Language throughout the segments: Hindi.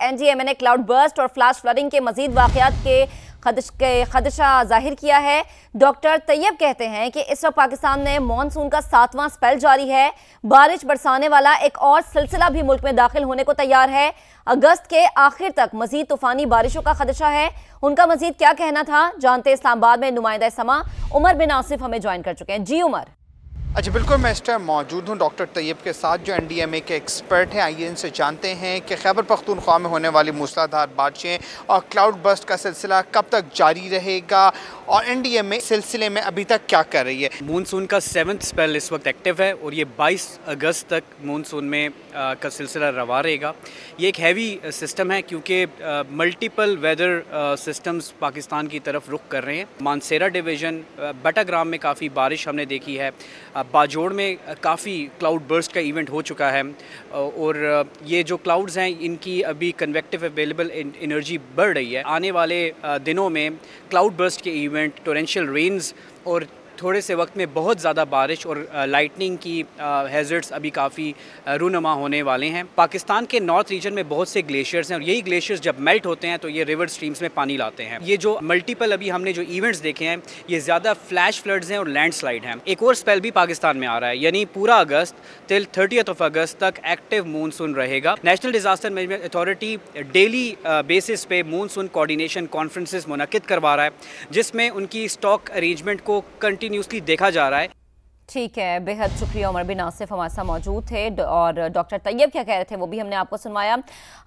एनडीएमए ने क्लाउड बर्स्ट और फ्लैश फ्लडिंग के मजीद वाकयात के खदशा जाहिर किया है। डॉक्टर तैयब कहते हैं कि इस वक्त पाकिस्तान में मानसून का 7वां स्पेल जारी है। बारिश बरसाने वाला एक और सिलसिला भी मुल्क में दाखिल होने को तैयार है। अगस्त के आखिर तक मजीद तूफानी बारिशों का खदशा है। उनका मजीद क्या कहना था जानते इस्लामाबाद में नुमाइंदा समा उमर बिन आसिफ हमें ज्वाइन कर चुके हैं। जी उमर। अच्छा, बिल्कुल मैं इस टाइम मौजूद हूँ डॉक्टर तैयब के साथ जो एनडीएमए के एक्सपर्ट हैं। आइए इनसे जानते हैं कि खैबर पख्तूनख्वा में होने वाली मूसलाधार बारिशें और क्लाउड बर्स्ट का सिलसिला कब तक जारी रहेगा और एनडीएमए सिलसिले में अभी तक क्या कर रही है। मानसून का 7th स्पेल इस वक्त एक्टिव है और ये 22 अगस्त तक मानसून में का सिलसिला रवा रहेगा। ये एक हैवी सिस्टम है क्योंकि मल्टीपल वेदर सिस्टम्स पाकिस्तान की तरफ रुख कर रहे हैं। मानसेरा डिवीज़न बटाग्राम में काफ़ी बारिश हमने देखी है। बाजोड़ में काफ़ी क्लाउड बर्स्ट का इवेंट हो चुका है और ये जो क्लाउड्स हैं इनकी अभी कन्वेक्टिव अवेलेबल एनर्जी बढ़ रही है। आने वाले दिनों में क्लाउड बर्स्ट के इवेंट, टोरेंशियल रेन्स और थोड़े से वक्त में बहुत ज़्यादा बारिश और लाइटनिंग की हैज़र्ड्स अभी काफ़ी रूनुमा होने वाले हैं। पाकिस्तान के नॉर्थ रीजन में बहुत से ग्लेशियर्स हैं और यही ग्लेशियर्स जब मेल्ट होते हैं तो ये रिवर स्ट्रीम्स में पानी लाते हैं। ये जो मल्टीपल अभी हमने जो इवेंट्स देखे हैं ये ज़्यादा फ्लैश फ्लड्स हैं और लैंडस्लाइड हैं। एक और स्पेल भी पाकिस्तान में आ रहा है, यानी पूरा अगस्त टिल 30 अगस्त तक एक्टिव मानसून रहेगा। National disaster management authority daily basis पे मानसून कोऑर्डिनेशन कॉन्फ्रेंसेस मुनक्किद करवा रहा है जिसमें उनकी स्टॉक अरेंजमेंट को कंटिन्यूसली देखा जा रहा है। ठीक है, बेहद शुक्रिया उमर बिन आसिफ हमारे साथ मौजूद थे और डॉक्टर तैयब क्या कह रहे थे वो भी हमने आपको सुनवाया।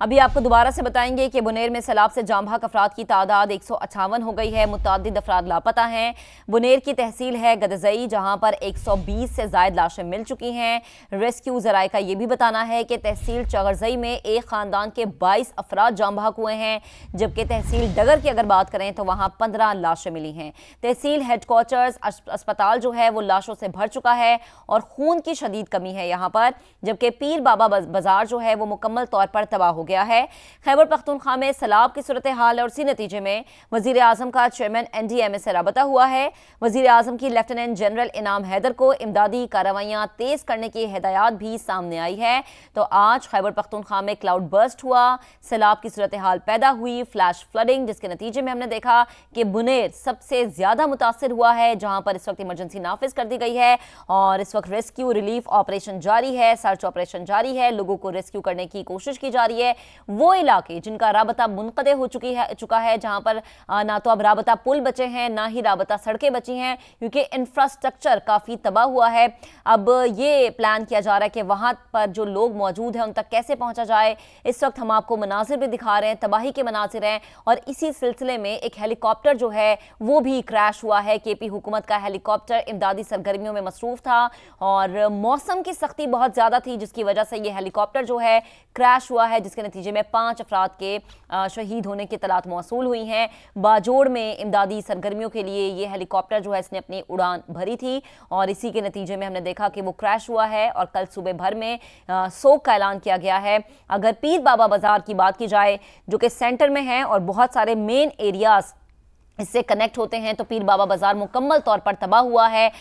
अभी आपको दोबारा से बताएंगे कि बुनेर में सैलाब से जाम बहक अफराद की तादाद 158 हो गई है। मुतअद्दिद अफराद लापता हैं। बुनेर की तहसील है गदजई जहां पर 120 से ज़ायद लाशें मिल चुकी हैं। रेस्क्यू ज़राए का ये भी बताना है कि तहसील चगरजई में एक ख़ानदान के 22 अफराद जाम बहक हुए हैं, जबकि तहसील डगर की अगर बात करें तो वहाँ 15 लाशें मिली हैं। तहसील हेडक्वार्टर्स अस्पताल जो है वो लाशों से भर चुका है और खून की शदीद कमी है यहाँ पर, जबकि पीर बाबा बाजार जो है वो मुकम्मल तौर पर तबाह हो गया है। खैबर पख्तूनख्वा में सैलाब की सूरत हाल और इसी नतीजे में वजीर आजम का चेयरमैन एनडीएमए से राबता हुआ है। वजीर आजम की लेफ्टिनेंट जनरल इनाम हैदर को इमदादी कार्रवाइयाँ तेज करने की हिदायत भी सामने आई है। तो आज खैबर पख्तूनख्वा में क्लाउड बर्स्ट हुआ, सैलाब की सूरत हाल पैदा हुई, फ्लैश फ्लडिंग, जिसके नतीजे में हमने देखा कि बुनेर सबसे ज्यादा मुतासिर हुआ है जहां पर इस वक्त इमरजेंसी नाफिज कर दी गई है और इस वक्त रेस्क्यू रिलीफ ऑपरेशन जारी है, सर्च ऑपरेशन जारी है, लोगों को रेस्क्यू करने की कोशिश की जा रही है। वो इलाके जिनका राबता मुनक़ते हो चुका है जहां पर ना तो अब राबता पुल बचे हैं ना ही राबता सड़कें बची हैं क्योंकि इंफ्रास्ट्रक्चर काफ़ी तबाह हुआ है। अब ये प्लान किया जा रहा है कि वहां पर जो लोग मौजूद हैं उन तक कैसे पहुंचा जाए। इस वक्त हम आपको मनाजिर भी दिखा रहे हैं, तबाही के मनाजिर हैं और इसी सिलसिले में एक हेलीकॉप्टर जो है वो भी क्रैश हुआ है। केपी हुकूमत का हेलीकॉप्टर इमदादी सरगर्मियों में मसरूफ था और मौसम की सख्ती बहुत ज्यादा थी जिसकी वजह से यह हेलीकॉप्टर जो है क्रैश हुआ है, जिसके नतीजे में 5 अफराद के शहीद होने की इत्तलात मौसूल हुई हैं। बाजोड़ में इमदादी सरगर्मियों के लिए यह हेलीकॉप्टर जो है इसने अपनी उड़ान भरी थी और इसी के नतीजे में हमने देखा कि वो क्रैश हुआ है और कल सुबह भर में सोग का ऐलान किया गया है। अगर पीर बाबा बाजार की बात की जाए जो कि सेंटर में है और बहुत सारे मेन एरियाज इससे कनेक्ट होते हैं तो पीर बाबा बाजार मुकम्मल तौर पर तबाह हुआ है।